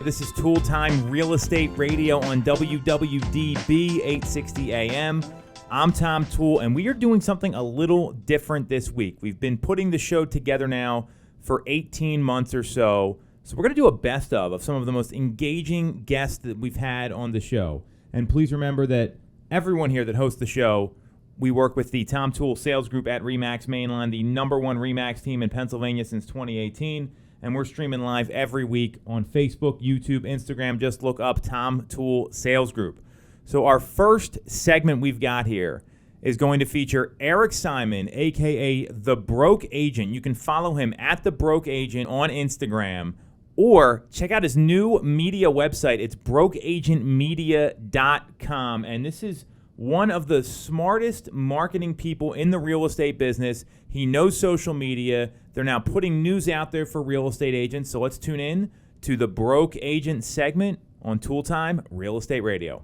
This is Toole Time Real Estate Radio on WWDB 860 AM. I'm Tom Toole, and we are doing something a little different this week. We've been putting the show together now for 18 months or so. So we're going to do a best of some of the most engaging guests that we've had on the show. And please remember that everyone here that hosts the show, we work with the Tom Toole Sales Group at RE/MAX Mainline, the #1 RE/MAX team in Pennsylvania since 2018. And we're streaming live every week on Facebook, YouTube, Instagram. Just look up Tom Toole Sales Group. So our first segment we've got here is going to feature Eric Simon, a.k.a. The Broke Agent. You can follow him at The Broke Agent on Instagram, or check out his new media website. It's brokeagentmedia.com. And this is one of the smartest marketing people in the real estate business. He knows social media. They're now putting news out there for real estate agents. So let's tune in to the Broke Agent segment on Toole Time Real Estate Radio.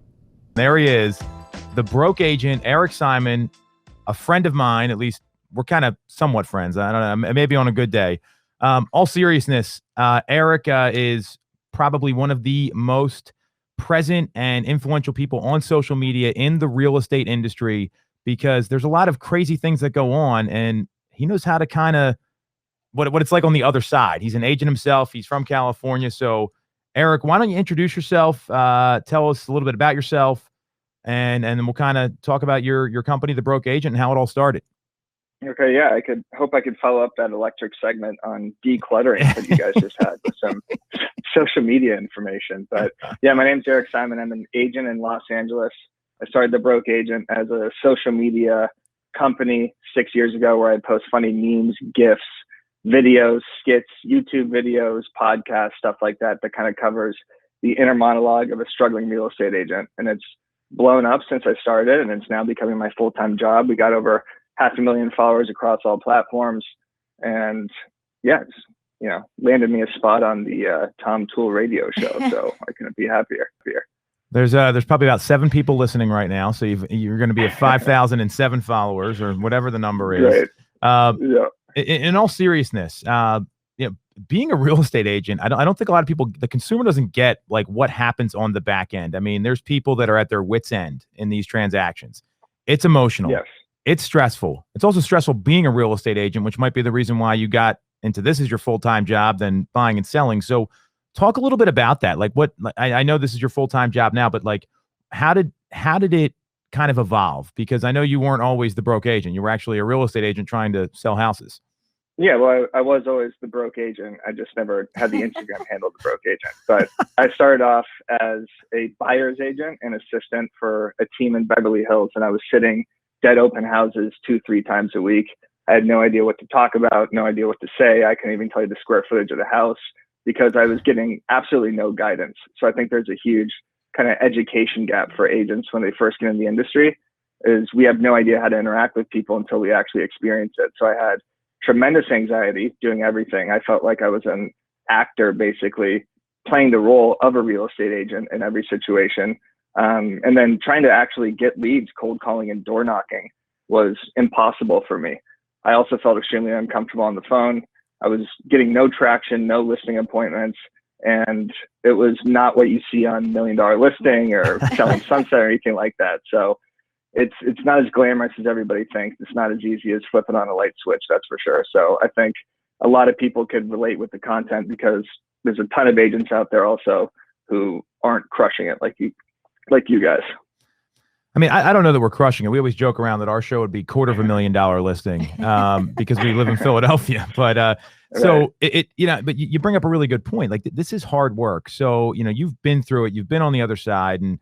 There he is, the Broke Agent, Eric Simon, a friend of mine. At least we're kind of somewhat friends. I don't know, maybe on a good day. All seriousness, Eric is probably one of the most present and influential people on social media in the real estate industry, because there's a lot of crazy things that go on, and he knows how to kind of what it's like on the other side. He's an agent himself. He's from California. So Eric, why don't you introduce yourself, tell us a little bit about yourself, and then we'll kind of talk about your company, The Broke Agent, and how it all started. Okay, yeah, I hope I could follow up that electric segment on decluttering that you guys just had with some social media information. But yeah, my name's Eric Simon. I'm an agent in Los Angeles. I started The Broke Agent as a social media company 6 years ago, where I post funny memes, GIFs, videos, skits, YouTube videos, podcasts, stuff like that kind of covers the inner monologue of a struggling real estate agent. And it's blown up since I started, and it's now becoming my full-time job. We got over 500,000 followers across all platforms, and yeah, it's, landed me a spot on the Tom Toole radio show. So I couldn't be happier. There's probably about 7 people listening right now, so you're going to be at 5,007 followers, or whatever the number is. Right. Yeah. In all seriousness, being a real estate agent, I don't think a lot of people, the consumer doesn't get like what happens on the back end. I mean, there's people that are at their wits' end in these transactions. It's emotional. Yes. It's stressful. It's also stressful being a real estate agent, which might be the reason why you got into this as your full-time job than buying and selling. So talk a little bit about that. Like I know this is your full-time job now, but like, how did it kind of evolve? Because I know you weren't always the broke agent. You were actually a real estate agent trying to sell houses. Yeah, well, I was always the broke agent. I just never had the Instagram handle The Broke Agent. But I started off as a buyer's agent and assistant for a team in Beverly Hills, and I was sitting dead open houses 2-3 times a week. I had no idea what to talk about, no idea what to say. I couldn't even tell you the square footage of the house because I was getting absolutely no guidance. So I think there's a huge kind of education gap for agents when they first get in the industry, is we have no idea how to interact with people until we actually experience it. So I had tremendous anxiety doing everything. I felt like I was an actor, basically playing the role of a real estate agent in every situation. And then trying to actually get leads, cold calling and door knocking was impossible for me. I also felt extremely uncomfortable on the phone. I was getting no traction, no listing appointments, and it was not what you see on $1 Million Listing or Selling Sunset or anything like that. So it's not as glamorous as everybody thinks. It's not as easy as flipping on a light switch, that's for sure. So I think a lot of people could relate with the content, because there's a ton of agents out there also who aren't crushing it like you guys. I mean, I don't know that we're crushing it. We always joke around that our show would be $250,000 listing because we live in Philadelphia. But so but you bring up a really good point. Like, this is hard work. So, you've been through it. You've been on the other side. And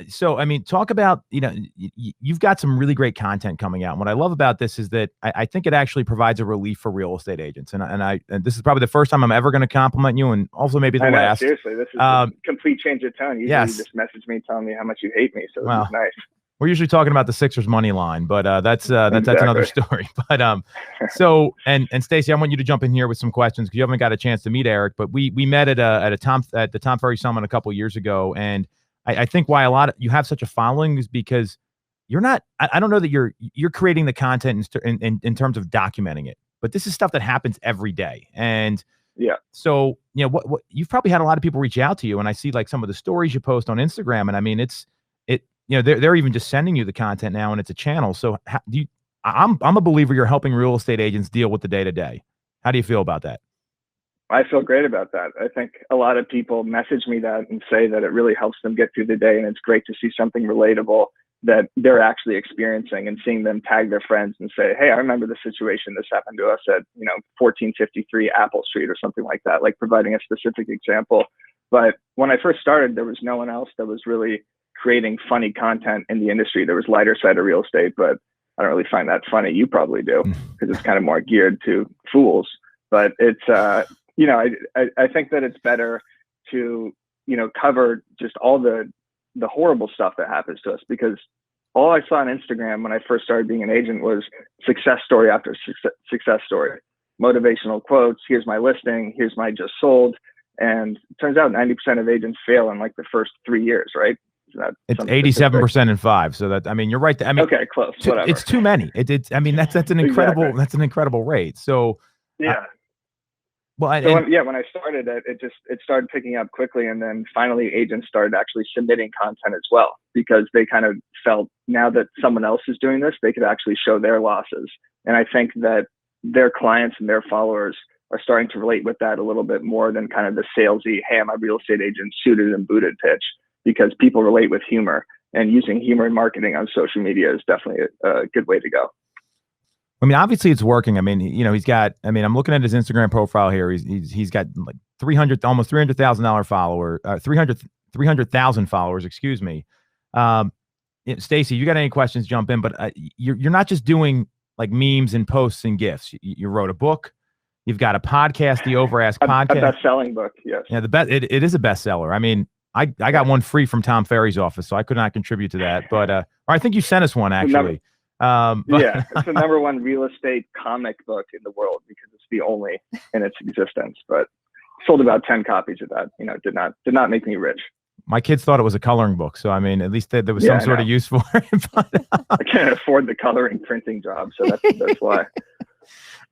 so, I mean, talk about, you've got some really great content coming out. And what I love about this is that I think it actually provides a relief for real estate agents. And this is probably the first time I'm ever going to compliment you, and also maybe the last. Seriously, this is a complete change of tone. Usually you just message me telling me how much you hate me. So this is nice. We're usually talking about the Sixers money line, but that's another story. But so and Stacey, I want you to jump in here with some questions because you haven't got a chance to meet Eric. But we met at the Tom Ferry Summit a couple of years ago, and I think why you have such a following is because you're not. I don't know that you're creating the content in terms of documenting it, but this is stuff that happens every day. And Yeah. So, what you've probably had a lot of people reach out to you, and I see like some of the stories you post on Instagram, and I mean, they're even just sending you the content now, and it's a channel. So how do you, I'm a believer you're helping real estate agents deal with the day-to-day. How do you feel about that? I feel great about that. I think a lot of people message me that and say that it really helps them get through the day. And it's great to see something relatable that they're actually experiencing, and seeing them tag their friends and say, hey, I remember the situation. This happened to us at, 1453 Apple Street or something like that, like providing a specific example. But when I first started, there was no one else that was really creating funny content in the industry. There was lighter side of real estate, but I don't really find that funny. You probably do, because it's kind of more geared to fools. But it's, I think that it's better to, cover just all the horrible stuff that happens to us, because all I saw on Instagram when I first started being an agent was success story after success story, motivational quotes. Here's my listing. Here's my just sold. And it turns out 90% of agents fail in like the first 3 years, right? It's 87% in 5. So that, I mean, you're right. I mean, okay, close. Whatever. It's too many. I mean, that's an incredible, exactly. That's an incredible rate. So yeah. When I started it started picking up quickly, and then finally agents started actually submitting content as well, because they kind of felt now that someone else is doing this, they could actually show their losses. And I think that their clients and their followers are starting to relate with that a little bit more than kind of the salesy, hey, I'm a real estate agent, suited and booted pitch, because people relate with humor, and using humor in marketing on social media is definitely a good way to go. I mean, obviously it's working. I mean, he's got, I'm looking at his Instagram profile here. He's got like almost $300,000 follower, 300,000 followers, excuse me. Stacey, you got any questions, jump in, but you're not just doing like memes and posts and GIFs. You wrote a book. You've got a podcast, the Overask podcast. A best-selling book, yes. Yeah, it is a bestseller. I mean, I got one free from Tom Ferry's office, so I could not contribute to that. But or I think you sent us one, actually. Yeah, it's the number one real estate comic book in the world, because it's the only in its existence. But sold about 10 copies of that. Did not make me rich. My kids thought it was a coloring book, so I mean, at least there was some sort of use for it. I can't afford the coloring printing job, so that's why.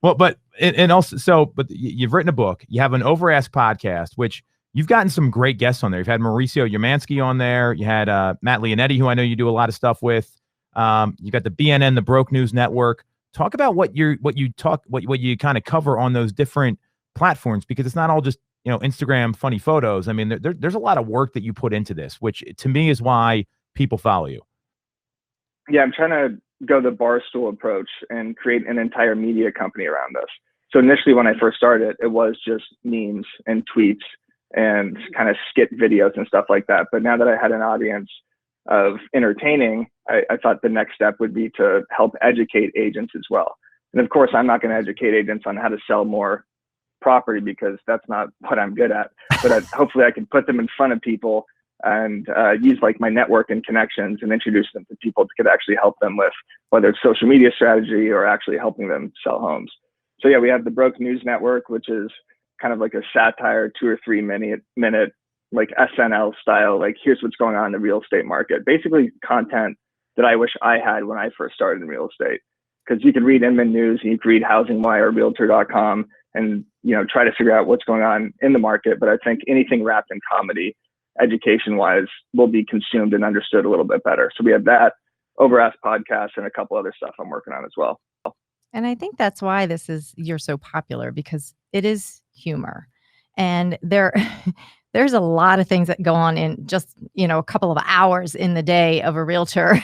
Well, but you've written a book. You have an Overask podcast, which you've gotten some great guests on there. You've had Mauricio Umansky on there. You had Matt Leonetti, who I know you do a lot of stuff with. You got the BNN, the Broke News Network. Talk about what you kind of cover on those different platforms, because it's not all just, Instagram funny photos. I mean, there's a lot of work that you put into this, which to me is why people follow you. Yeah, I'm trying to go the Barstool approach and create an entire media company around us. So initially when I first started, it was just memes and tweets and kind of skit videos and stuff like that. But now that I had an audience of entertaining, I thought the next step would be to help educate agents as well. And of course, I'm not going to educate agents on how to sell more property, because that's not what I'm good at. But hopefully I can put them in front of people and use like my network and connections and introduce them to people that could actually help them with whether it's social media strategy or actually helping them sell homes. So yeah, we have the Broke News Network, which is kind of like a satire, 2 or 3 minute like SNL style, like here's what's going on in the real estate market. Basically content that I wish I had when I first started in real estate, because you could read Inman News, and you could read Housing Wire, Realtor.com, and try to figure out what's going on in the market. But I think anything wrapped in comedy, education-wise, will be consumed and understood a little bit better. So we have that, Overask podcast, and a couple other stuff I'm working on as well. And I think that's why you're so popular, because it is humor. And there's a lot of things that go on in just, a couple of hours in the day of a realtor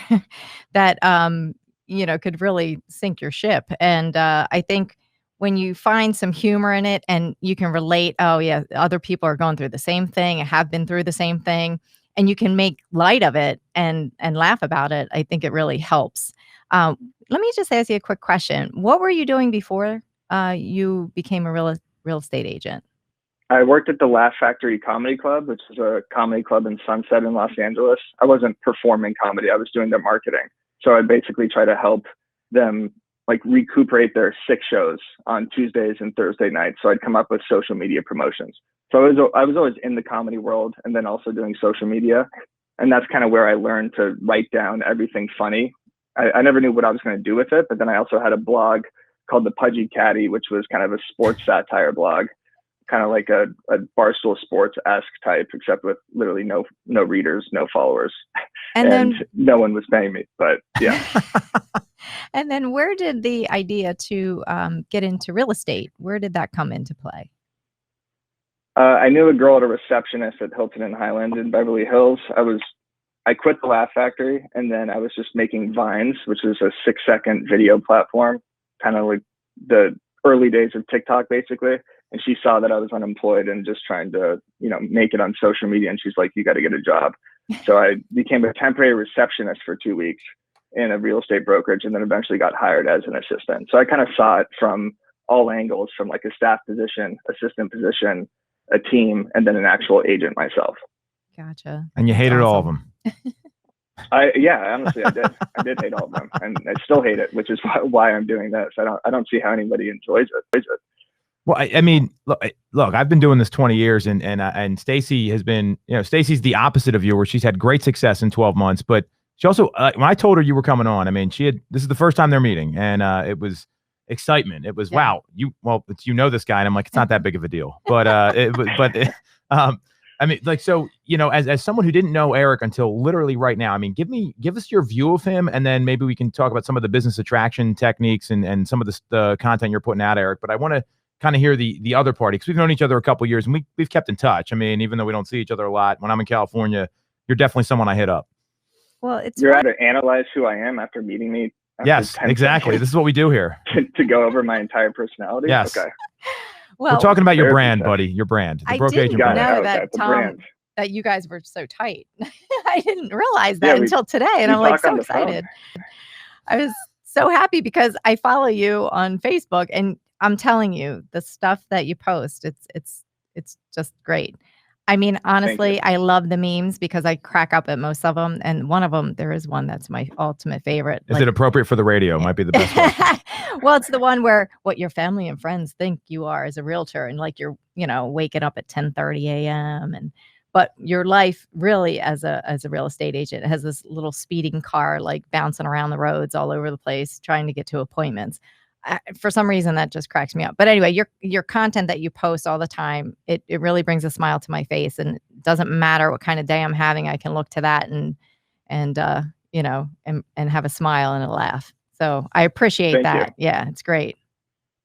that, could really sink your ship. And I think when you find some humor in it and you can relate, oh yeah, other people are going through the same thing, have been through the same thing, and you can make light of it and laugh about it, I think it really helps. Let me just ask you a quick question. What were you doing before you became a real estate agent? I worked at the Laugh Factory Comedy Club, which is a comedy club in Sunset in Los Angeles. I wasn't performing comedy. I was doing their marketing. So I basically try to help them like recuperate their 6 shows on Tuesdays and Thursday nights. So I'd come up with social media promotions. So I was always in the comedy world and then also doing social media. And that's kind of where I learned to write down everything funny. I never knew what I was going to do with it, but then I also had a blog called The Pudgy Caddy, which was kind of a sports satire blog, kind of like a Barstool Sports-esque type, except with literally no readers, no followers. And then no one was paying me, but yeah. And then where did the idea to get into real estate, where did that come into play? I knew a girl at a receptionist at Hilton and Highland in Beverly Hills. I quit the Laugh Factory, and then I was just making Vines, which is a 6-second video platform, kind of like the early days of TikTok, basically. And she saw that I was unemployed and just trying to, make it on social media. And she's like, you got to get a job. So I became a temporary receptionist for 2 weeks in a real estate brokerage, and then eventually got hired as an assistant. So I kind of saw it from all angles, from like a staff position, assistant position, a team, and then an actual agent myself. Gotcha. And you hated all of them. Honestly, I did. I did hate all of them, and I still hate it, which is why I'm doing this. I don't see how anybody enjoys it. Well, I mean, look, I've been doing this 20 years, and Stacey has been, Stacey's the opposite of you, where she's had great success in 12 months. But she also, when I told her you were coming on, I mean, this is the first time they're meeting, and it was excitement. It was, wow, this guy, and I'm like, it's not that big of a deal. But I mean, like, so, as someone who didn't know Eric until literally right now, I mean, give us your view of him, and then maybe we can talk about some of the business attraction techniques and some of the content you're putting out, Eric. But I want to kind of hear the other party, because we've known each other a couple of years, and we've kept in touch. I mean, even though we don't see each other a lot, when I'm in California, you're definitely someone I hit up. Well, you're out to analyze who I am after meeting me. Yes, exactly. This is what we do here. to go over my entire personality. Yes. Okay. Well, we're talking about your brand, buddy. Your brand. I didn't know that, Tom, that you guys were so tight. I didn't realize that until today, and I'm like so excited. I was so happy because I follow you on Facebook, and I'm telling you, the stuff that you post, it's just great. I mean, honestly, I love the memes because I crack up at most of them. And one of them, there is one that's my ultimate favorite. Is it appropriate for the radio? Might be the best one. Well, it's the one where what your family and friends think you are as a realtor, and like you're, waking up at 10:30 a.m. But your life really as a real estate agent has this little speeding car, like bouncing around the roads all over the place, trying to get to appointments. For some reason, that just cracks me up. But anyway, your content that you post all the time, it really brings a smile to my face, and it doesn't matter what kind of day I'm having. I can look to that and have a smile and a laugh. So I appreciate that. You. Yeah, it's great.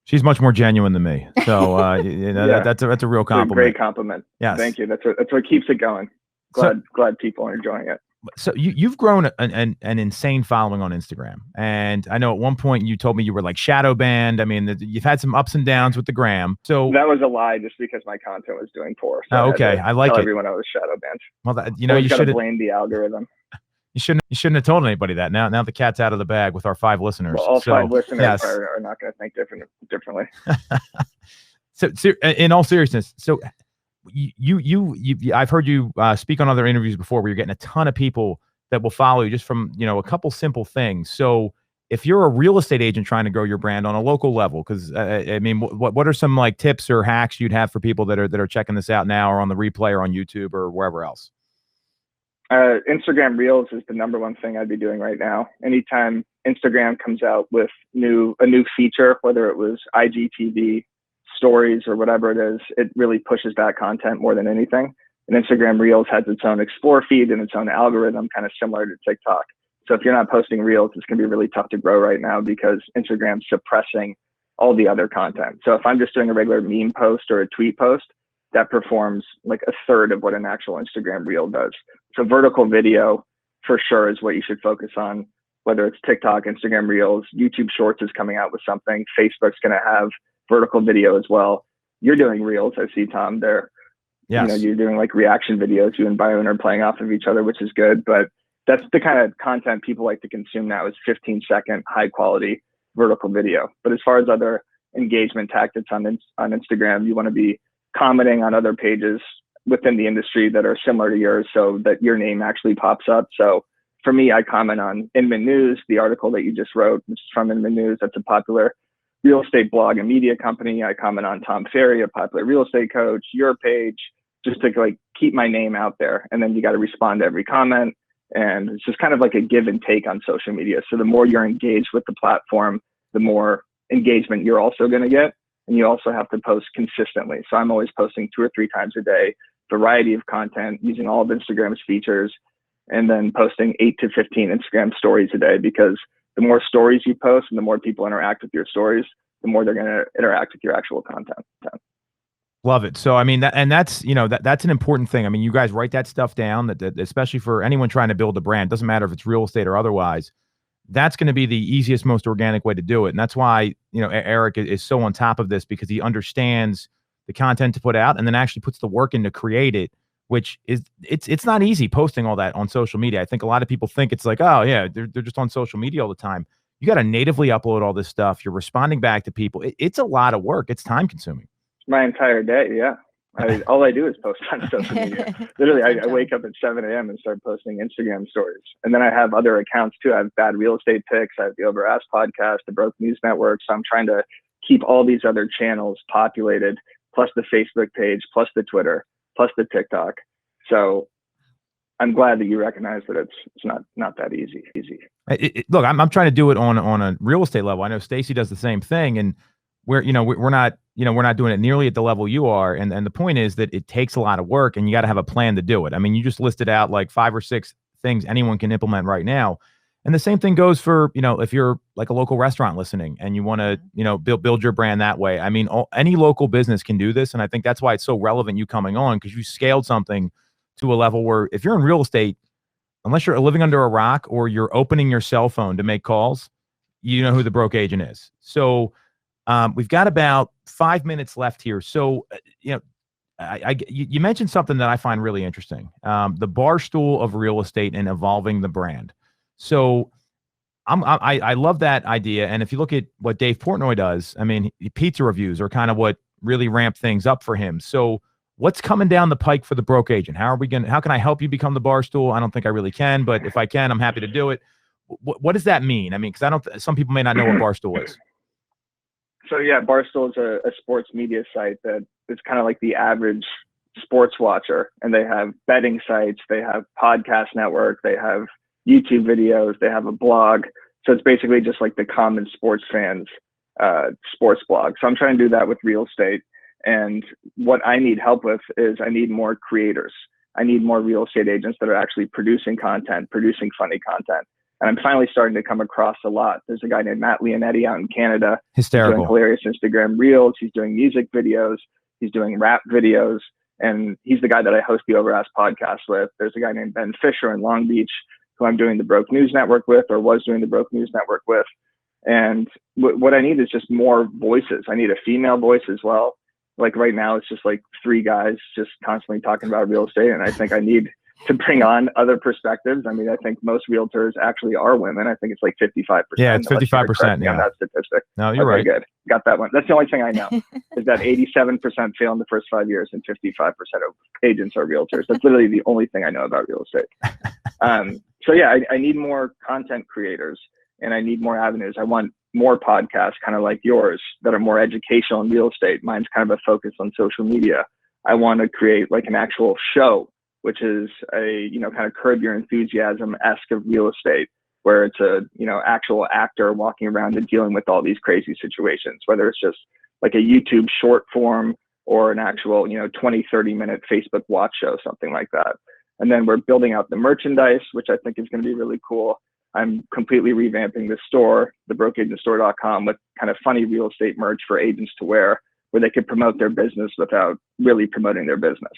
She's much more genuine than me. So that's a real compliment. A great compliment. Yes. Thank you. That's what keeps it going. Glad people are enjoying it. So you've grown an insane following on Instagram. And I know at one point you told me you were like shadow banned. I mean, you've had some ups and downs with the gram. So that was a lie just because my content was doing poor. So I like it. Everyone I was shadow banned. Well, you should blame the algorithm. You shouldn't have told anybody that. Now the cat's out of the bag with our 5 listeners. Well, all 5 listeners are not going to think differently. So in all seriousness, so I've heard you speak on other interviews before where you're getting a ton of people that will follow you just from, a couple simple things. So if you're a real estate agent trying to grow your brand on a local level, because I mean, what are some like tips or hacks you'd have for people that are checking this out now or on the replay or on YouTube or wherever else? Instagram Reels is the number one thing I'd be doing right now. Anytime Instagram comes out with a new feature, whether it was IGTV, stories, or whatever it is, it really pushes that content more than anything. And Instagram Reels has its own explore feed and its own algorithm, kind of similar to TikTok. So if you're not posting Reels, it's going to be really tough to grow right now because Instagram's suppressing all the other content. So if I'm just doing a regular meme post or a tweet post, that performs like a third of what an actual Instagram Reel does. So vertical video for sure is what you should focus on, whether it's TikTok, Instagram Reels, YouTube Shorts is coming out with something. Facebook's going to have vertical video as well. You're doing Reels. I see, Tom, there. Yes. You're doing like reaction videos. You and Byron are playing off of each other, which is good. But that's the kind of content people like to consume now is 15-second high quality vertical video. But as far as other engagement tactics on Instagram, you want to be commenting on other pages within the industry that are similar to yours so that your name actually pops up. So for me, I comment on Inman News, the article that you just wrote, which is from Inman News. That's a popular real estate blog and media company. I comment on Tom Ferry, a popular real estate coach, your page, just to like keep my name out there. And then you got to respond to every comment. And it's just kind of like a give and take on social media. So the more you're engaged with the platform, the more engagement you're also going to get. and you also have to post consistently. So I'm always posting 2 or 3 times a day, variety of content using all of Instagram's features, and then posting 8 to 15 Instagram stories a day, because the more stories you post and the more people interact with your stories, the more they're going to interact with your actual content. Love it. So, I mean, that's an important thing. I mean, you guys write that stuff down, that especially for anyone trying to build a brand, doesn't matter if it's real estate or otherwise, that's going to be the easiest, most organic way to do it. And that's why, Eric is so on top of this, because he understands the content to put out and then actually puts the work in to create it, which is, it's not easy posting all that on social media. I think a lot of people think it's like, oh yeah, they're just on social media all the time. You got to natively upload all this stuff. You're responding back to people. It's a lot of work. It's time consuming. My entire day, yeah. All I do is post on social media. Literally, I wake up at 7 a.m. and start posting Instagram stories. And then I have other accounts too. I have Bad Real Estate Picks. I have the Over Ask podcast, the Broke News Network. So I'm trying to keep all these other channels populated, plus the Facebook page, plus the Twitter, plus the TikTok. So I'm glad that you recognize that it's not that easy. Look, I'm trying to do it on a real estate level. I know Stacey does the same thing, and we're not doing it nearly at the level you are. And the point is that it takes a lot of work, and you got to have a plan to do it. I mean, you just listed out like 5 or 6 things anyone can implement right now. And the same thing goes for, if you're like a local restaurant listening and you want to, build your brand that way. I mean, any local business can do this. And I think that's why it's so relevant you coming on, because you scaled something to a level where if you're in real estate, unless you're living under a rock or you're opening your cell phone to make calls, you know who the broke agent is. So we've got about 5 minutes left here. So, you mentioned something that I find really interesting, the barstool of real estate and evolving the brand. So I love that idea. And if you look at what Dave Portnoy does, I mean, pizza reviews are kind of what really ramped things up for him. So what's coming down the pike for the broke agent? How can I help you become the barstool? I don't think I really can, but if I can, I'm happy to do it. What does that mean? I mean, because some people may not know what barstool is. So yeah, Barstool is a sports media site that is kind of like the average sports watcher, and they have betting sites, they have podcast network, they have YouTube videos, they have a blog. So it's basically just like the common sports fans sports blog. So I'm trying to do that with real estate. And what I need help with is I need more creators. I need more real estate agents that are actually producing content, producing funny content. And I'm finally starting to come across a lot. There's a guy named Matt Leonetti out in Canada. Hysterical. He's doing hilarious Instagram reels. He's doing music videos. He's doing rap videos. And he's the guy that I host the Over Ask podcast with. There's a guy named Ben Fisher in Long Beach who I'm doing the Broke News Network with, or was doing the Broke News Network with. And what I need is just more voices. I need a female voice as well. Like right now, it's just like 3 guys just constantly talking about real estate. And I think I need to bring on other perspectives. I mean, I think most realtors actually are women. I think it's like 55%. Yeah, it's 55%. Yeah. On that statistic. No, you're right. Good. Got that one. That's the only thing I know is that 87% fail in the first 5 years and 55% of agents are realtors. That's literally the only thing I know about real estate. So yeah, I need more content creators and I need more avenues. I want more podcasts kind of like yours that are more educational in real estate. Mine's kind of a focus on social media. I want to create like an actual show, which is a, kind of Curb Your Enthusiasm-esque of real estate, where it's a, actual actor walking around and dealing with all these crazy situations, whether it's just like a YouTube short form or an actual, 20, 30-minute Facebook watch show, something like that. And then we're building out the merchandise, which I think is going to be really cool. I'm completely revamping the store, thebrokeagentstore.com, with kind of funny real estate merch for agents to wear, where they could promote their business without really promoting their business,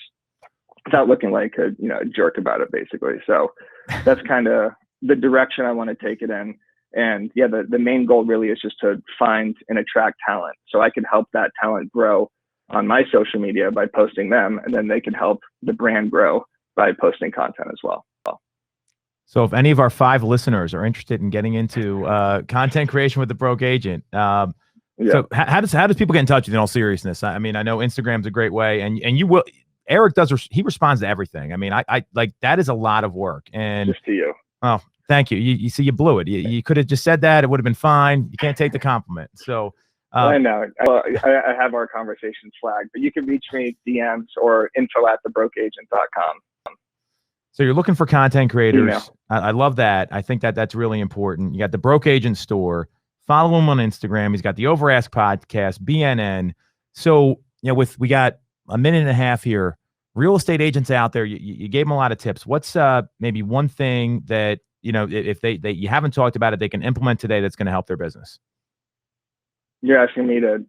without looking like a jerk about it, basically. So that's kind of the direction I want to take it in. And yeah, the main goal really is just to find and attract talent, so I can help that talent grow on my social media by posting them, and then they can help the brand grow by posting content as well. So if any of our 5 listeners are interested in getting into content creation with the broke agent, so how does people get in touch with you in all seriousness? I mean, I know Instagram's a great way, and you will. Eric he responds to everything. I mean, I like, that is a lot of work. And just to you. Oh, thank you. You see, you blew it. You could have just said that. It would have been fine. You can't take the compliment. So I know. Well, I have our conversations flagged, but you can reach me DMs or info@thebrokeagent.com. So you're looking for content creators. I love that. I think that's really important. You got the Broke Agent Store. Follow him on Instagram. He's got the Overask podcast, BNN. So, we got a minute and a half here. Real estate agents out there, you gave them a lot of tips. What's maybe one thing that, if they you haven't talked about it, they can implement today that's going to help their business? You're asking me to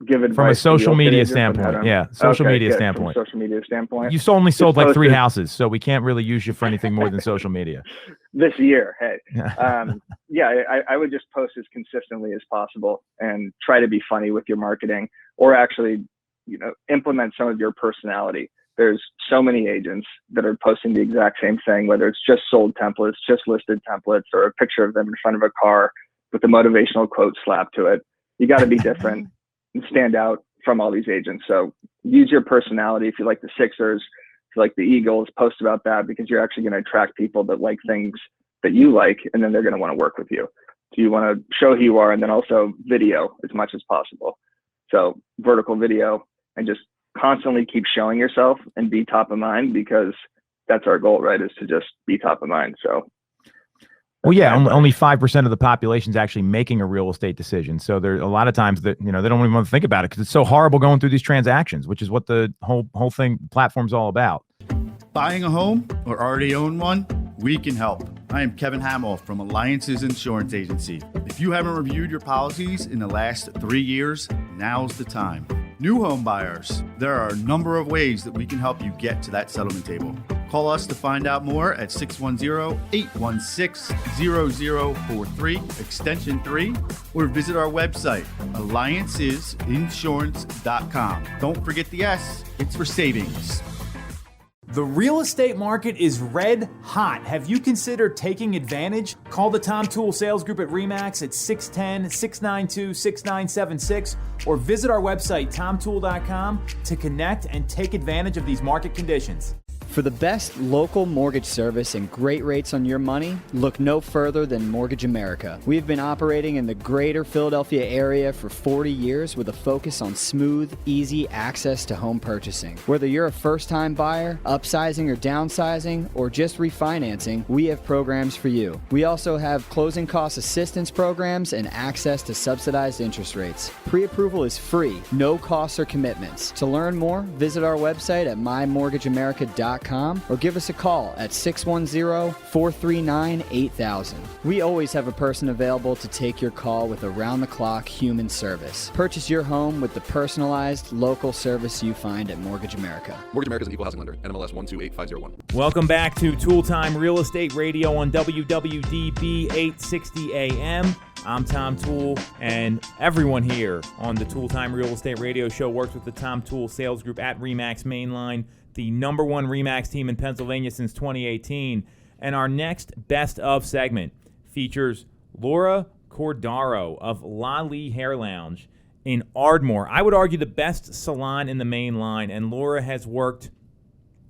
give advice from a social media standpoint. Standpoint. Social media standpoint. You've only sold like 3 houses, so we can't really use you for anything more than social media. This year, hey. I would just post as consistently as possible and try to be funny with your marketing, or actually, implement some of your personality. There's so many agents that are posting the exact same thing, whether it's just sold templates, just listed templates, or a picture of them in front of a car with a motivational quote slapped to it. You got to be different and stand out from all these agents. So use your personality. If you like the Sixers, if you like the Eagles, post about that, because you're actually going to attract people that like things that you like, and then they're going to want to work with you. So you want to show who you are, and then also video as much as possible. So vertical video, and just constantly keep showing yourself and be top of mind, because that's our goal, right? Is to just be top of mind. So. Well, yeah, only 5% of the population is actually making a real estate decision. So there's a lot of times that, they don't even want to think about it because it's so horrible going through these transactions, which is what the whole thing platform's all about. Buying a home or already own one? We can help. I am Kevin Hamill from Alliances Insurance Agency. If you haven't reviewed your policies in the last 3 years, now's the time. New home buyers, there are a number of ways that we can help you get to that settlement table. Call us to find out more at 610-816-0043, extension 3, or visit our website, alliancesinsurance.com. Don't forget the S, it's for savings. The real estate market is red hot. Have you considered taking advantage? Call the Tom Toole Sales Group at RE/MAX at 610-692-6976 or visit our website, tomtoole.com, to connect and take advantage of these market conditions. For the best local mortgage service and great rates on your money, look no further than Mortgage America. We have been operating in the greater Philadelphia area for 40 years with a focus on smooth, easy access to home purchasing. Whether you're a first-time buyer, upsizing or downsizing, or just refinancing, we have programs for you. We also have closing cost assistance programs and access to subsidized interest rates. Pre-approval is free, no costs or commitments. To learn more, visit our website at mymortgageamerica.com or give us a call at 610-439-8000. We always have a person available to take your call with around-the-clock human service. Purchase your home with the personalized local service you find at Mortgage America. Mortgage America is an equal housing lender. NMLS 128501. Welcome back to Toole Time Real Estate Radio on WWDB 860 AM. I'm Tom Toole, and everyone here on the Toole Time Real Estate Radio Show works with the Tom Toole Sales Group at RE/MAX Mainline, the number one RE/MAX team in Pennsylvania since 2018. And our next Best Of segment features Laura Cordaro of Lali Hair Lounge in Ardmore. I would argue the best salon in the main line, and Laura has worked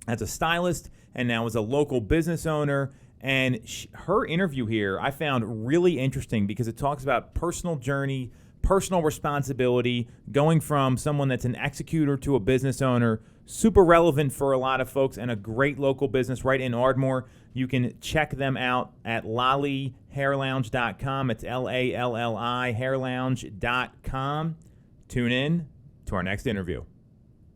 as a stylist and now as a local business owner. And her interview here I found really interesting because it talks about personal journey, personal responsibility, going from someone that's an executor to a business owner. Super relevant for a lot of folks, and a great local business right in Ardmore. You can check them out at lallihairlounge.com. It's LALLI hairlounge.com. Tune in to our next interview.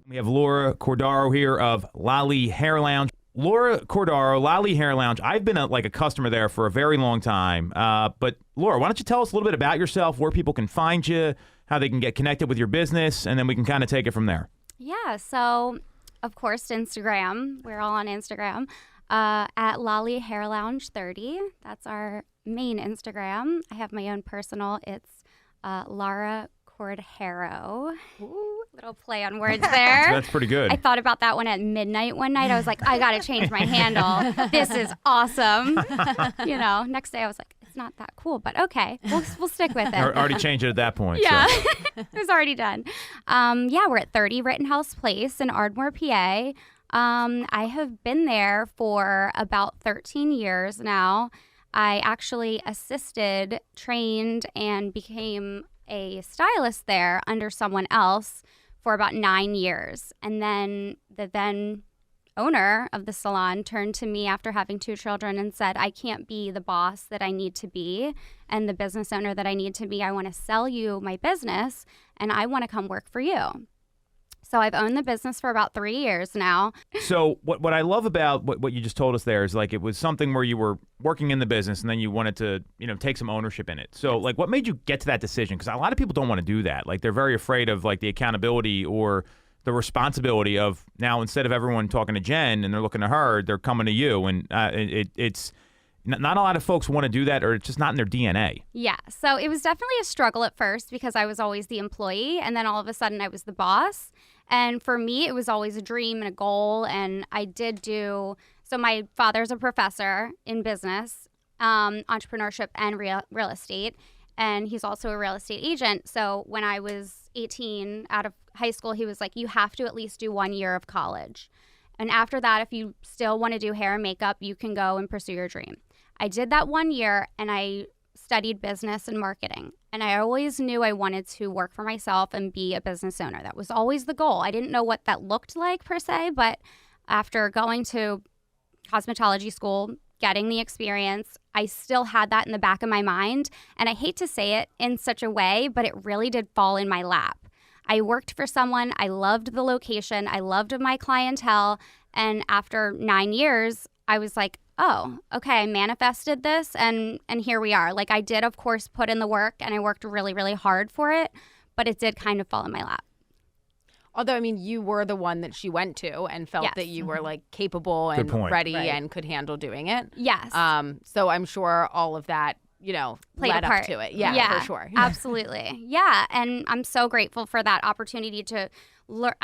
We have Laura Cordaro here of Lali Hair Lounge. Laura Cordaro, Lali Hair Lounge. I've been a customer there for a very long time. But Laura, why don't you tell us a little bit about yourself, where people can find you, how they can get connected with your business, and then we can kind of take it from there. Yeah, so of course Instagram. We're all on Instagram at Lali Hair Lounge 30. That's our main Instagram. I have my own personal. It's Lara Cordaro. Ooh, little play on words there. That's pretty good. I thought about that one at midnight one night. I was like, I got to change my handle. This is awesome. Next day I was like, it's not that cool, but okay, we'll stick with it. Already changed it at that point. Yeah, So. it was already done. We're at 30 Rittenhouse Place in Ardmore, PA. I have been there for about 13 years now. I actually assisted, trained, and became a stylist there under someone else for about 9 years. And then the owner of the salon turned to me after having 2 children and said, I can't be the boss that I need to be and the business owner that I need to be. I want to sell you my business and I want to come work for you. So I've owned the business for about 3 years now. So what I love about what you just told us there is like it was something where you were working in the business and then you wanted to, take some ownership in it. So like what made you get to that decision? Because a lot of people don't want to do that. Like they're very afraid of like the accountability or the responsibility of now instead of everyone talking to Jen and they're looking to her, they're coming to you. And it's not a lot of folks want to do that, or it's just not in their DNA. Yeah. So it was definitely a struggle at first because I was always the employee and then all of a sudden I was the boss. And for me, it was always a dream and a goal. And I did so my father's a professor in business, entrepreneurship and real estate. And he's also a real estate agent. So when I was 18 out of high school, he was like, you have to at least do 1 year of college. And after that, if you still want to do hair and makeup, you can go and pursue your dream. I did that 1 year and I studied business and marketing. And I always knew I wanted to work for myself and be a business owner. That was always the goal. I didn't know what that looked like per se, but after going to cosmetology school, getting the experience, I still had that in the back of my mind. And I hate to say it in such a way, but it really did fall in my lap. I worked for someone. I loved the location. I loved my clientele. And after 9 years, I was like, oh, okay, I manifested this and here we are. Like I did, of course, put in the work and I worked really, really hard for it, but it did kind of fall in my lap. Although, I mean, you were the one that she went to and felt that you were like capable and ready and could handle doing it. Yes. So I'm sure all of that, played led a part up to it. Yeah, for sure. Absolutely. Yeah. And I'm so grateful for that opportunity to learn.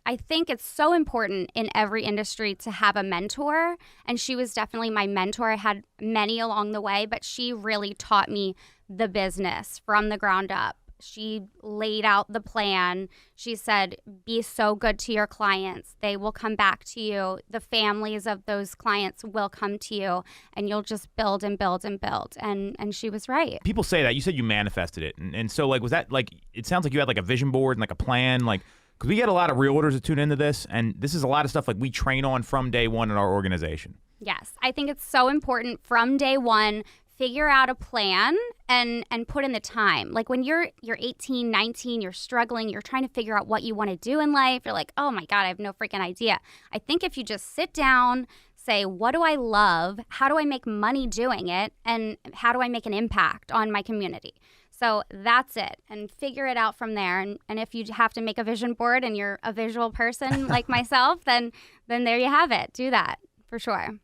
I think it's so important in every industry to have a mentor. And she was definitely my mentor. I had many along the way, but she really taught me the business from the ground up. She laid out the plan. She said, be so good to your clients. They will come back to you. The families of those clients will come to you and you'll just build and build and build. And she was right. People say that. You said you manifested it. And so like, was that like, it sounds like you had like a vision board and like a plan, like, because we get a lot of realtors that tune into this, and this is a lot of stuff like we train on from day one in our organization. Yes, I think it's so important from day one, figure out a plan and put in the time. Like when you're 18, 19, you're struggling, you're trying to figure out what you want to do in life. You're like, oh my God, I have no freaking idea. I think if you just sit down, say, what do I love? How do I make money doing it? And how do I make an impact on my community? So that's it, and figure it out from there. And if you have to make a vision board and you're a visual person like myself, then there you have it. Do that for sure.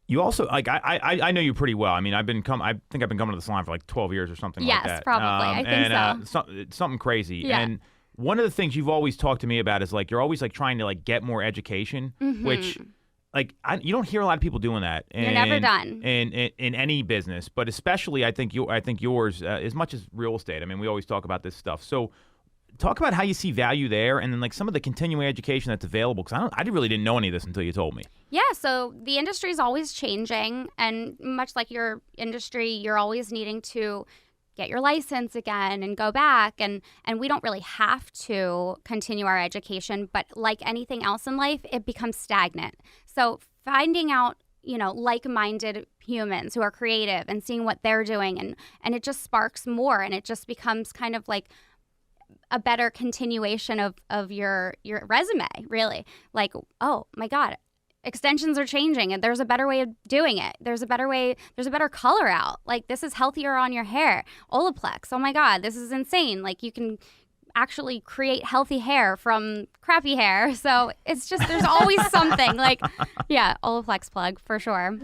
You also like I know you pretty well. I mean, I think I've been coming to the salon for like 12 years or something like that. Yes, probably. I think so. It's something crazy. Yeah. And one of the things you've always talked to me about is like you're always like trying to like get more education, which like you don't hear a lot of people doing that. You're never done in any business, but especially I think yours as much as real estate. I mean, we always talk about this stuff. So talk about how you see value there, and then like some of the continuing education that's available. Because I really didn't know any of this until you told me. Yeah, so the industry is always changing, and much like your industry, you're always needing to get your license again and go back, and we don't really have to continue our education, but like anything else in life, it becomes stagnant. So finding out, like-minded humans who are creative and seeing what they're doing, and it just sparks more, and it just becomes kind of like a better continuation of your resume, really. Like, oh my God, extensions are changing and there's a better way of doing it. There's a better color out. Like, this is healthier on your hair. Olaplex, oh my God, this is insane. Like, you can actually create healthy hair from crappy hair. So it's just, there's always something like, yeah, Olaplex plug for sure.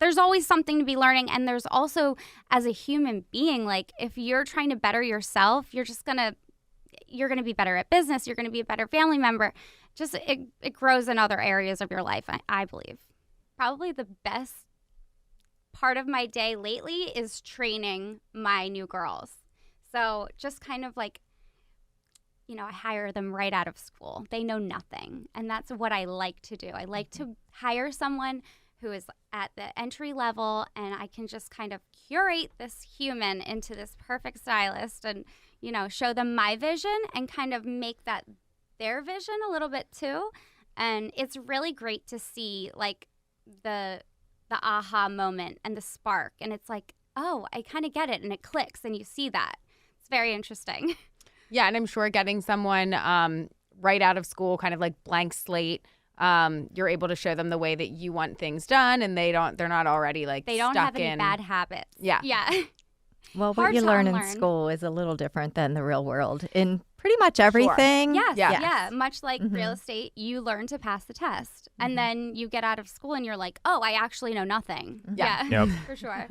There's always something to be learning. And there's also, as a human being, like if you're trying to better yourself, you're going to be better at business. You're going to be a better family member. Just, it grows in other areas of your life, I believe. Probably the best part of my day lately is training my new girls. So just kind of like, I hire them right out of school. They know nothing. And that's what I like to do. I like to hire someone who is at the entry level, and I can just kind of curate this human into this perfect stylist and, show them my vision and kind of make that their vision a little bit too. And it's really great to see like the aha moment and the spark. And it's like, oh, I kind of get it. And it clicks and you see that. It's very interesting. Yeah. And I'm sure getting someone right out of school, kind of like blank slate, you're able to show them the way that you want things done, and they're not already like they don't stuck have any in bad habits. Yeah. Well, what you learn in school is a little different than the real world in pretty much everything. Sure. Yes. Yeah. Much like real estate, you learn to pass the test, and then you get out of school and you're like, oh, I actually know nothing. Yeah. Yep. For sure.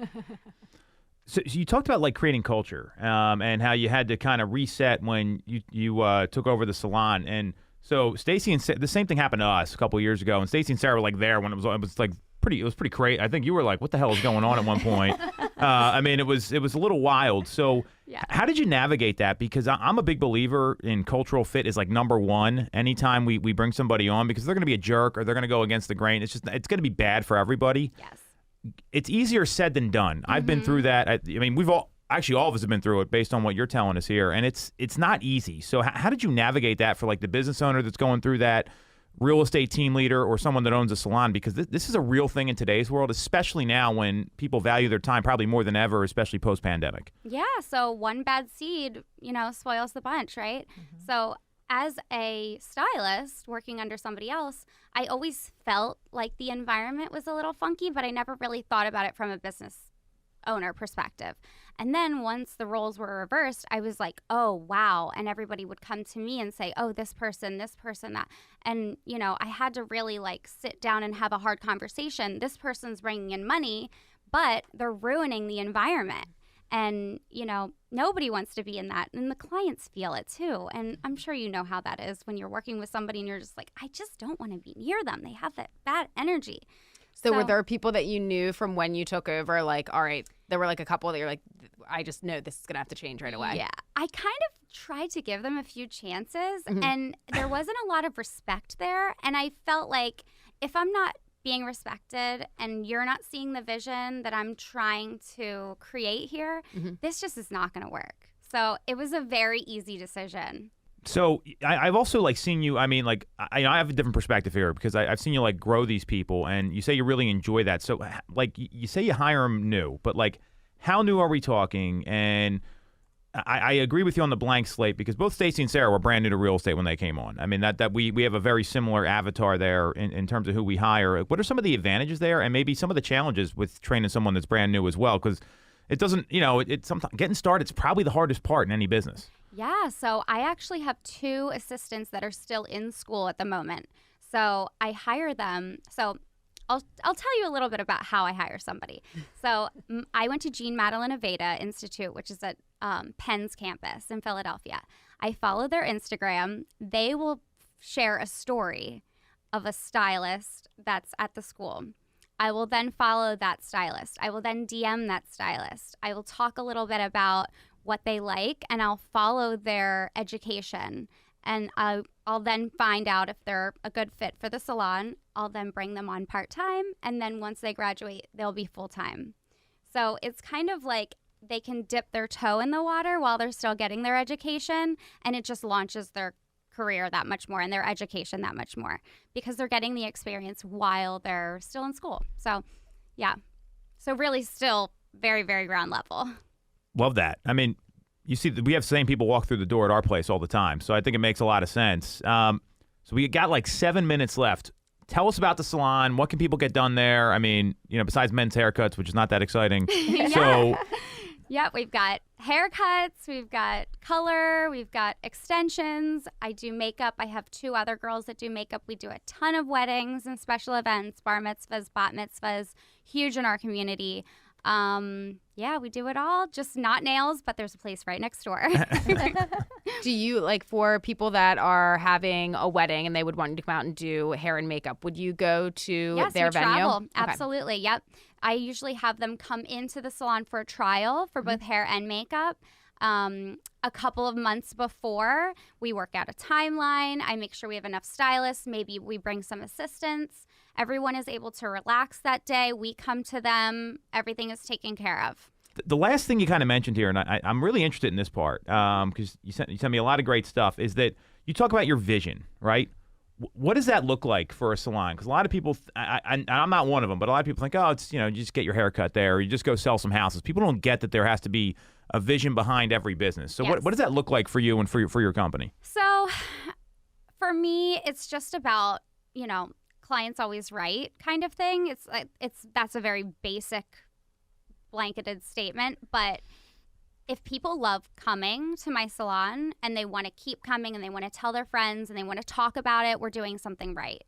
So you talked about like creating culture and how you had to kind of reset when you took over the salon. And so Stacey and the same thing happened to us a couple of years ago. And Stacey and Sarah were like there when it was like pretty crazy. I think you were like, what the hell is going on at one point? I mean, it was a little wild. So how did you navigate that? Because I'm a big believer in cultural fit is like number one anytime we bring somebody on, because they're going to be a jerk or they're going to go against the grain. It's going to be bad for everybody. Yes. It's easier said than done. I've been through that. I mean, all of us have been through it based on what you're telling us here. And it's not easy. So how did you navigate that for like the business owner that's going through that, real estate team leader, or someone that owns a salon? Because this is a real thing in today's world, especially now when people value their time probably more than ever, especially post-pandemic. Yeah. So one bad seed, spoils the bunch, right? So as a stylist working under somebody else, I always felt like the environment was a little funky, but I never really thought about it from a business owner perspective. And then once the roles were reversed, I was like, oh, wow. And everybody would come to me and say, oh, this person, that. And, I had to really like sit down and have a hard conversation. This person's bringing in money, but they're ruining the environment. And, nobody wants to be in that. And the clients feel it too. And I'm sure you know how that is when you're working with somebody and you're just like, I just don't want to be near them. They have that bad energy. So were there people that you knew from when you took over, like, all right, there were like a couple that you're like, I just know this is going to have to change right away? Yeah. I kind of tried to give them a few chances, and there wasn't a lot of respect there. And I felt like if I'm not being respected and you're not seeing the vision that I'm trying to create here, this just is not going to work. So it was a very easy decision. So I've also like seen you. I mean, like I have a different perspective here because I've seen you like grow these people, and you say you really enjoy that. So like you say you hire them new, but like how new are we talking? And I agree with you on the blank slate because both Stacey and Sarah were brand new to real estate when they came on. I mean that we have a very similar avatar there in terms of who we hire. What are some of the advantages there, and maybe some of the challenges with training someone that's brand new as well? Because it doesn't, it's sometimes getting started. It's probably the hardest part in any business. Yeah, so I actually have 2 assistants that are still in school at the moment. So I hire them. So I'll tell you a little bit about how I hire somebody. So I went to Jean Madeline Aveda Institute, which is at Penn's campus in Philadelphia. I follow their Instagram. They will share a story of a stylist that's at the school. I will then follow that stylist. I will then DM that stylist. I will talk a little bit about what they like, and I'll follow their education. And I'll then find out if they're a good fit for the salon. I'll then bring them on part-time, and then once they graduate, they'll be full-time. So it's kind of like they can dip their toe in the water while they're still getting their education, and it just launches their career that much more and their education that much more because they're getting the experience while they're still in school. So, yeah. So really still very, very ground level. Love that. I mean, you see, we have the same people walk through the door at our place all the time. So I think it makes a lot of sense. So we got like 7 minutes left. Tell us about the salon. What can people get done there? I mean, besides men's haircuts, which is not that exciting. Yeah. So, yeah, we've got haircuts, we've got color, we've got extensions. I do makeup. I have 2 other girls that do makeup. We do a ton of weddings and special events, bar mitzvahs, bat mitzvahs, huge in our community. Yeah, we do it all. Just not nails, but there's a place right next door. Do you, like, for people that are having a wedding and they would want you to come out and do hair and makeup, would you go to their venue? Travel. Okay. Absolutely. Yep. I usually have them come into the salon for a trial for both hair and makeup. A couple of months before, we work out a timeline. I make sure we have enough stylists. Maybe we bring some assistants. Everyone is able to relax that day. We come to them. Everything is taken care of. The last thing you kind of mentioned here, and I'm really interested in this part because you sent me a lot of great stuff, is that you talk about your vision, right? What does that look like for a salon? Because a lot of people, I'm not one of them, but a lot of people think, oh, it's, you just get your hair cut there, or you just go sell some houses. People don't get that there has to be a vision behind every business. So what does that look like for you and for your company? So for me, it's just about, clients always right kind of thing. That's a very basic blanketed statement, but if people love coming to my salon and they want to keep coming and they want to tell their friends and they want to talk about it, we're doing something right.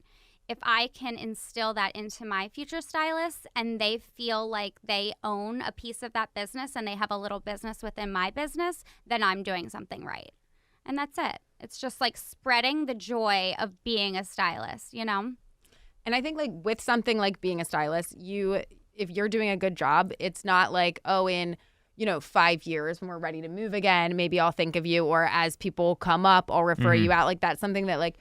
If I can instill that into my future stylists and they feel like they own a piece of that business and they have a little business within my business, then I'm doing something right. And that's it. It's just like spreading the joy of being a stylist, And I think like with something like being a stylist, if you're doing a good job, it's not like, oh, in 5 years when we're ready to move again, maybe I'll think of you, or as people come up, I'll refer you out. Like that's something that like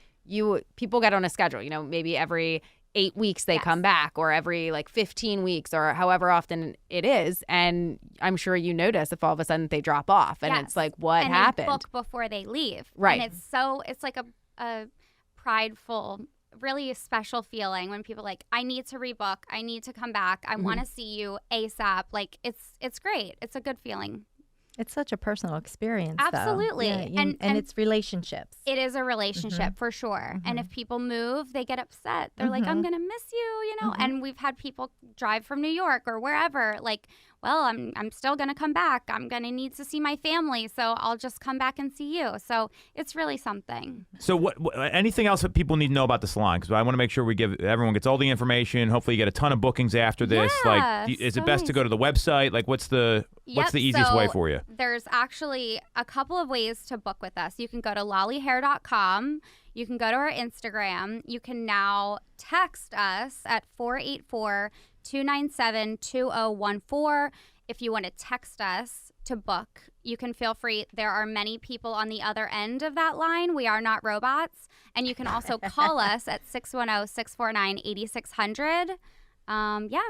people get on a schedule, maybe every 8 weeks they come back, or every like 15 weeks, or however often it is. And I'm sure you notice if all of a sudden they drop off and it's like, what happened? They book before they leave. Right. And it's like a prideful, really special feeling when people like, I need to rebook, I need to come back, I want to see you ASAP. Like it's great. It's a good feeling. It's such a personal experience. Absolutely. Yeah, and it's relationships. It is a relationship for sure. And if people move, they get upset. They're like, I'm going to miss you, And we've had people drive from New York or wherever, like, well, I'm still going to come back. I'm going to need to see my family, so I'll just come back and see you. So it's really something. So what anything else that people need to know about the salon? Because I want to make sure everyone gets all the information. Hopefully you get a ton of bookings after this. Yeah, is it best to go to the website? Like what's the easiest way for you? There's actually a couple of ways to book with us. You can go to lollyhair.com. You can go to our Instagram. You can now text us at 484-297-2014. If you want to text us to book, you can feel free. There are many people on the other end of that line. We are not robots. And you can also call us at 610-649-8600.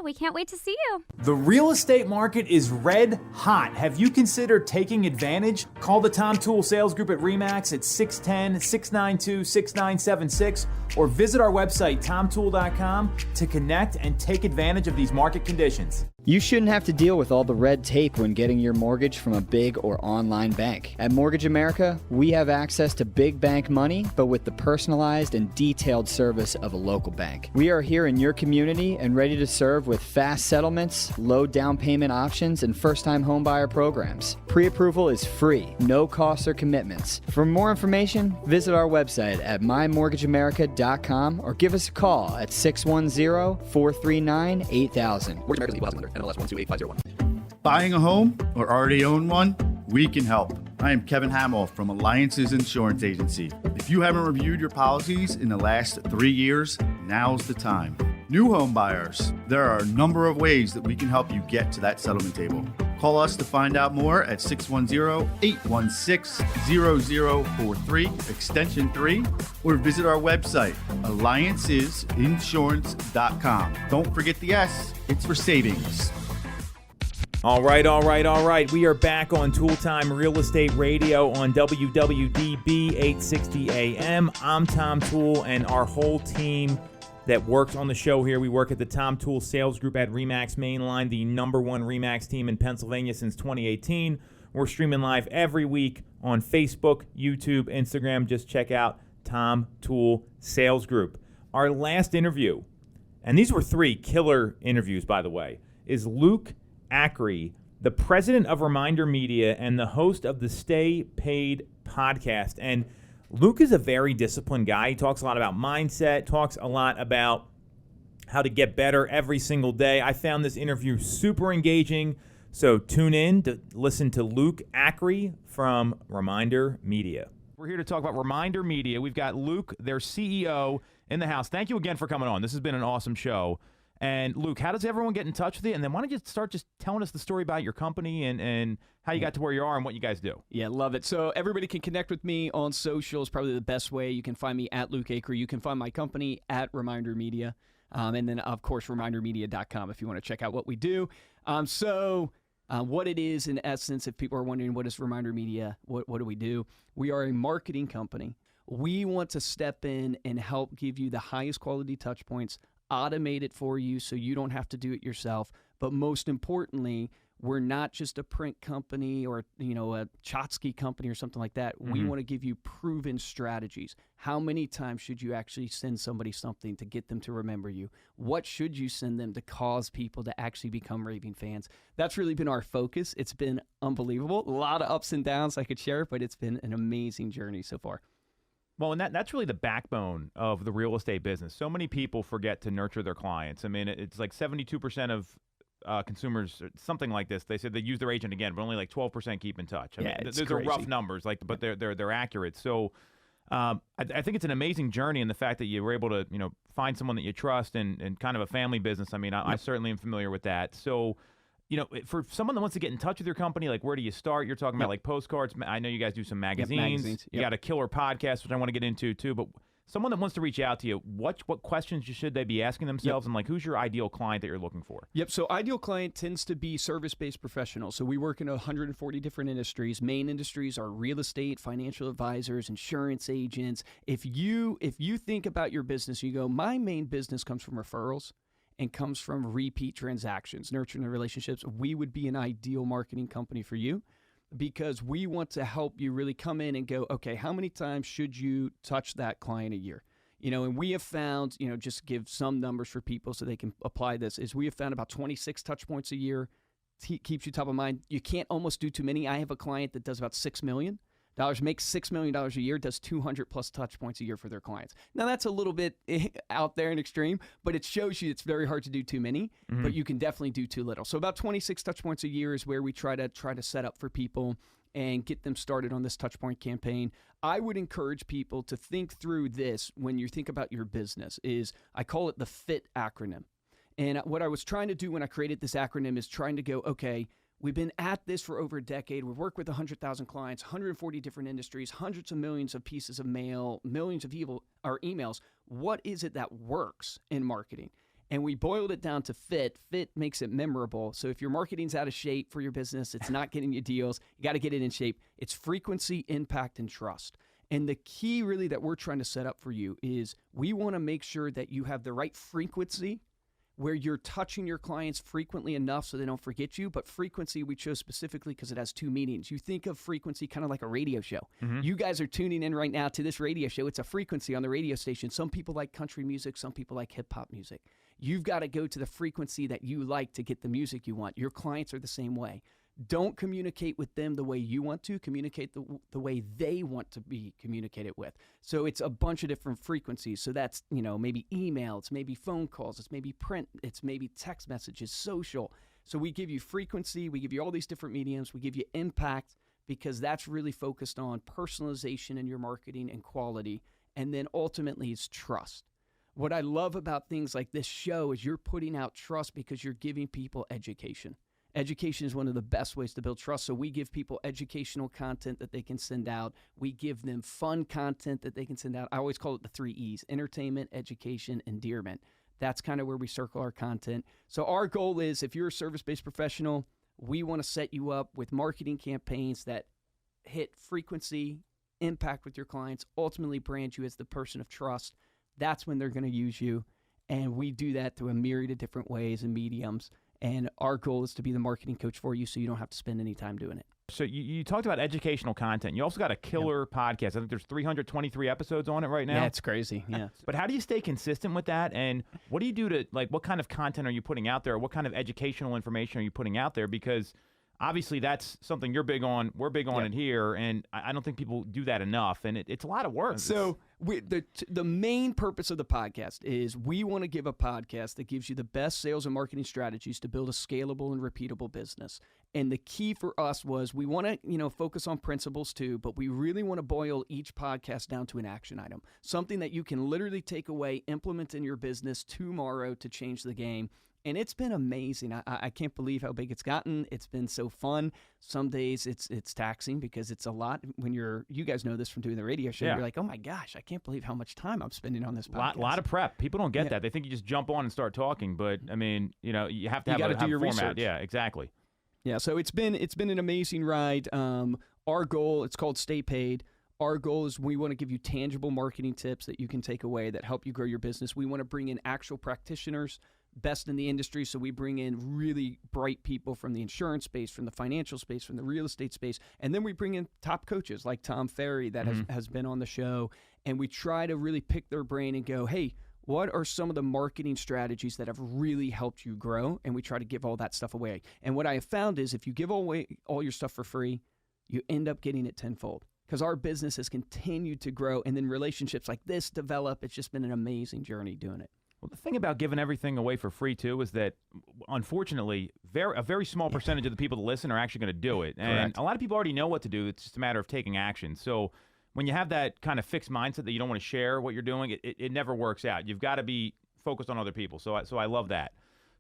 We can't wait to see you. The real estate market is red hot. Have you considered taking advantage? Call the Tom Toole Sales Group at RE/MAX at 610-692-6976 or visit our website, tomtoole.com, to connect and take advantage of these market conditions. You shouldn't have to deal with all the red tape when getting your mortgage from a big or online bank. At Mortgage America, we have access to big bank money, but with the personalized and detailed service of a local bank. We are here in your community and ready to serve with fast settlements, low down payment options, and first-time homebuyer programs. Pre-approval is free, no costs or commitments. For more information, visit our website at mymortgageamerica.com or give us a call at 610-439-8000. Mortgage America's equal housing lender. NMLS 128501. Buying a home or already own one? We can help. I am Kevin Hamill from Alliances Insurance Agency. If you haven't reviewed your policies in the last 3 years, now's the time. New home buyers, there are a number of ways that we can help you get to that settlement table. Call us to find out more at 610-816-0043, extension 3, or visit our website, alliancesinsurance.com. Don't forget the S, it's for savings. All right. We are back on Toole Time Real Estate Radio on WWDB 860 AM. I'm Tom Toole, and our whole team that works on the show here. We work at the Tom Toole Sales Group at RE/MAX Mainline, the #1 RE/MAX team in Pennsylvania since 2018. We're streaming live every week on Facebook, YouTube, Instagram. Just check out Tom Toole Sales Group. Our last interview, and these were 3 killer interviews, by the way, is Luke Acree, the president of Reminder Media and the host of the Stay Paid podcast. And Luke is a very disciplined guy. He talks a lot about mindset, talks a lot about how to get better every single day. I found this interview super engaging, so tune in to listen to Luke Acree from Reminder Media. We're here to talk about Reminder Media. We've got Luke, their CEO, in the house. Thank you again for coming on. This has been an awesome show. And Luke, how does everyone get in touch with you? And then why don't you start just telling us the story about your company and how you got to where you are and what you guys do? Yeah, love it. So everybody can connect with me on social is probably the best way. You can find me at Luke Acree. You can find my company at Reminder Media. And then, of course, remindermedia.com if you want to check out what we do. What it is, in essence, if people are wondering what is Reminder Media, what do we do? We are a marketing company. We want to step in and help give you the highest quality touch points, automate it for you so you don't have to do it yourself. But most importantly, we're not just a print company or, a Chotsky company or something like that. We want to give you proven strategies. How many times should you actually send somebody something to get them to remember you? What should you send them to cause people to actually become raving fans? That's really been our focus. It's been unbelievable. A lot of ups and downs I could share, but it's been an amazing journey so far. Well, and that's really the backbone of the real estate business. So many people forget to nurture their clients. I mean, it's like 72% of consumers, something like this. They said they use their agent again, but only like 12% keep in touch. I mean, those are rough numbers, but they're accurate. So I think it's an amazing journey in the fact that you were able to find someone that you trust and kind of a family business. I mean, I certainly am familiar with that. So for someone that wants to get in touch with your company, like where do you start? You're talking about like postcards. I know you guys do some magazines. You got a killer podcast, which I want to get into too. But someone that wants to reach out to you, what questions should they be asking themselves, and like who's your ideal client that you're looking for? So ideal client tends to be service-based professionals. So we work in 140 different industries. Main industries are real estate, financial advisors, insurance agents. If you think about your business, you go, my main business comes from referrals and comes from repeat transactions, nurturing the relationships, we would be an ideal marketing company for you, because we want to help you really come in and go, okay, how many times should you touch that client a year? And we have found, just give some numbers for people so they can apply this, is we have found about 26 touch points a year keeps you top of mind. You can't almost do too many. I have a client that does about $6 million. Makes $6 million a year, does 200 plus touch points a year for their clients. Now that's a little bit out there and extreme, but it shows you it's very hard to do too many, but you can definitely do too little. So about 26 touch points a year is where we try to set up for people and get them started on this touch point campaign. I would encourage people to think through this when you think about your business. I call it the Fit Acronym. And what I was trying to do when I created this acronym is trying to go, okay, we've been at this for over a decade. We've worked with 100,000 clients, 140 different industries, hundreds of millions of pieces of mail, millions of emails. What is it that works in marketing? And we boiled it down to fit. Fit makes it memorable. So if your marketing's out of shape for your business, it's not getting you deals, you got to get it in shape. It's frequency, impact, and trust. And the key really that we're trying to set up for you is we want to make sure that you have the right frequency where you're touching your clients frequently enough so they don't forget you. But frequency we chose specifically because it has two meanings. You think of frequency kind of like a radio show. You guys are tuning in right now to this radio show. It's a frequency on the radio station. Some people like country music. Some people like hip hop music. You've got to go to the frequency that you like to get the music you want. Your clients are the same way. Don't communicate with them the way you want to. Communicate the way they want to be communicated with. So it's a bunch of different frequencies. So that's, maybe email, it's maybe phone calls, it's maybe print, it's maybe text messages, social. So we give you frequency, we give you all these different mediums, we give you impact, because that's really focused on personalization in your marketing and quality. And then ultimately it's trust. What I love about things like this show is you're putting out trust because you're giving people education. Education is one of the best ways to build trust. So we give people educational content that they can send out. We give them fun content that they can send out. I always call it the 3 E's: entertainment, education, endearment. That's kind of where we circle our content. So our goal is, if you're a service-based professional, we want to set you up with marketing campaigns that hit frequency, impact with your clients, ultimately brand you as the person of trust. That's when they're going to use you. And we do that through a myriad of different ways and mediums. And our goal is to be the marketing coach for you so you don't have to spend any time doing it. So you talked about educational content. You also got a killer podcast. I think there's 323 episodes on it right now. Yeah, it's crazy. Yeah. But how do you stay consistent with that? And what do you do to, what kind of content are you putting out there? What kind of educational information are you putting out there? Because obviously that's something you're big on. We're big on it here. And I don't think people do that enough. And it's a lot of work. So the main purpose of the podcast is we want to give a podcast that gives you the best sales and marketing strategies to build a scalable and repeatable business. And the key for us was we want to, focus on principles too, but we really want to boil each podcast down to an action item, something that you can literally take away, implement in your business tomorrow to change the game. And it's been amazing. I can't believe how big it's gotten. It's been so fun. Some days it's taxing because it's a lot. When you guys know this from doing the radio show, you're like, oh my gosh, I can't believe how much time I'm spending on this podcast. A lot of prep. People don't get that. They think you just jump on and start talking. But I mean, you have to have do your format. research. Yeah, exactly. Yeah, so it's been an amazing ride. Our goal, it's called Stay Paid. Our goal is we want to give you tangible marketing tips that you can take away that help you grow your business. We want to bring in actual practitioners, best in the industry. So we bring in really bright people from the insurance space, from the financial space, from the real estate space. And then we bring in top coaches like Tom Ferry that has been on the show. And we try to really pick their brain and go, hey, what are some of the marketing strategies that have really helped you grow? And we try to give all that stuff away. And what I have found is if you give away all your stuff for free, you end up getting it tenfold. Because our business has continued to grow, and then relationships like this develop. It's just been an amazing journey doing it. Well, the thing about giving everything away for free, too, is that, unfortunately, a very small percentage of the people that listen are actually going to do it. And Correct. a lot of people already know what to do. It's just a matter of taking action. So when you have that kind of fixed mindset that you don't want to share what you're doing, it never works out. You've got to be focused on other people. So I love that.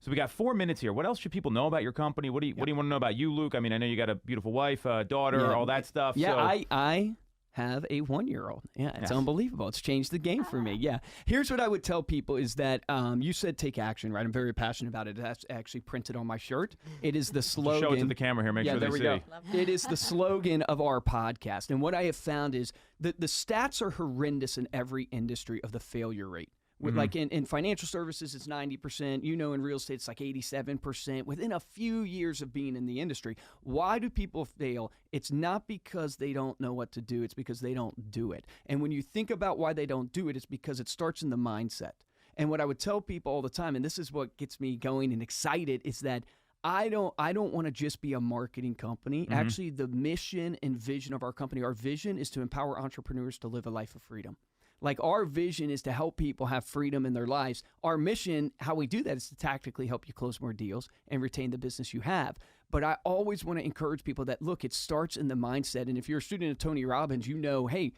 So we got 4 minutes here. What else should people know about your company? What do you want to know about you, Luke? I mean, I know you got a beautiful wife, daughter, all that stuff. Yeah, so. I have a 1-year-old. Yeah, it's unbelievable. It's changed the game for me. Yeah. Here's what I would tell people is that you said take action, right? I'm very passionate about it. That's actually printed on my shirt. It is the slogan. Show it to the camera here. Make sure they see. There we go. It is the slogan of our podcast. And what I have found is that the stats are horrendous in every industry of the failure rate. Like in financial services, it's 90%. In real estate, it's like 87% within a few years of being in the industry. Why do people fail? It's not because they don't know what to do. It's because they don't do it. And when you think about why they don't do it, it's because it starts in the mindset. And what I would tell people all the time, and this is what gets me going and excited, is that I don't want to just be a marketing company. Actually, the mission and vision of our company, our vision is to empower entrepreneurs to live a life of freedom. Like our vision is to help people have freedom in their lives. Our mission, how we do that, is to tactically help you close more deals and retain the business you have. But I always want to encourage people that, look, it starts in the mindset. And if you're a student of Tony Robbins, hey,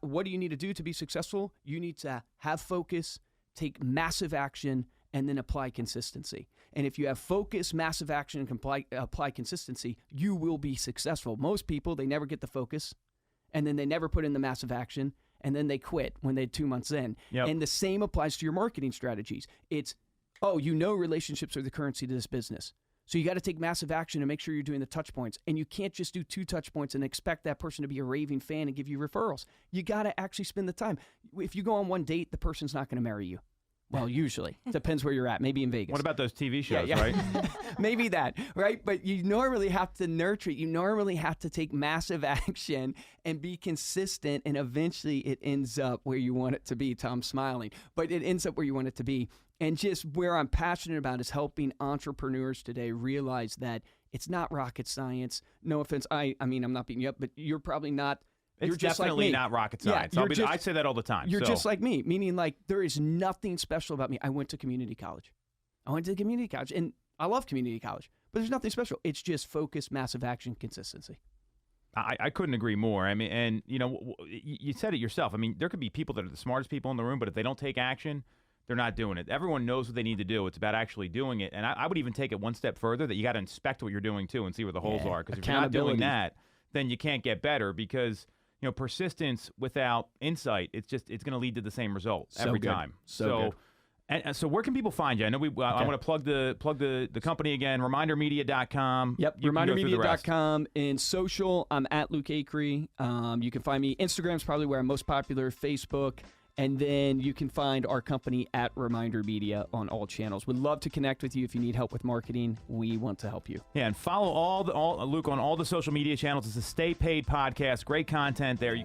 what do you need to do to be successful? You need to have focus, take massive action, and then apply consistency. And if you have focus, massive action, and apply consistency, you will be successful. Most people, they never get the focus, and then they never put in the massive action, and then they quit when they're 2 months in. Yep. And the same applies to your marketing strategies. It's, relationships are the currency to this business. So you got to take massive action and make sure you're doing the touch points. And you can't just do 2 touch points and expect that person to be a raving fan and give you referrals. You got to actually spend the time. If you go on one date, the person's not going to marry you. Well, usually. Depends where you're at. Maybe in Vegas. What about those TV shows, yeah. right? Maybe that, right? But you normally have to nurture it. You normally have to take massive action and be consistent, and eventually it ends up where you want it to be. Tom's smiling. But it ends up where you want it to be. And just where I'm passionate about is helping entrepreneurs today realize that it's not rocket science. No offense. I mean, I'm not beating you up, but you're probably not. It's definitely not rocket science. I say that all the time. You're just like me, meaning like there is nothing special about me. I went to community college. And I love community college, but there's nothing special. It's just focus, massive action, consistency. I couldn't agree more. I mean, and you said it yourself. I mean, there could be people that are the smartest people in the room, but if they don't take action, they're not doing it. Everyone knows what they need to do. It's about actually doing it. And I would even take it one step further that you got to inspect what you're doing too and see where the holes are. Because if you're not doing that, then you can't get better because persistence without insight, it's going to lead to the same result every time. So where can people find you? I know I want to plug the company again, remindermedia.com. Yep, remindermedia.com. In social, I'm at Luke Acree. You can find me. Instagram's probably where I'm most popular, Facebook. And then you can find our company at Reminder Media on all channels. We'd love to connect with you if you need help with marketing. We want to help you. Yeah, and follow Luke on all the social media channels. It's a Stay Paid podcast. Great content there.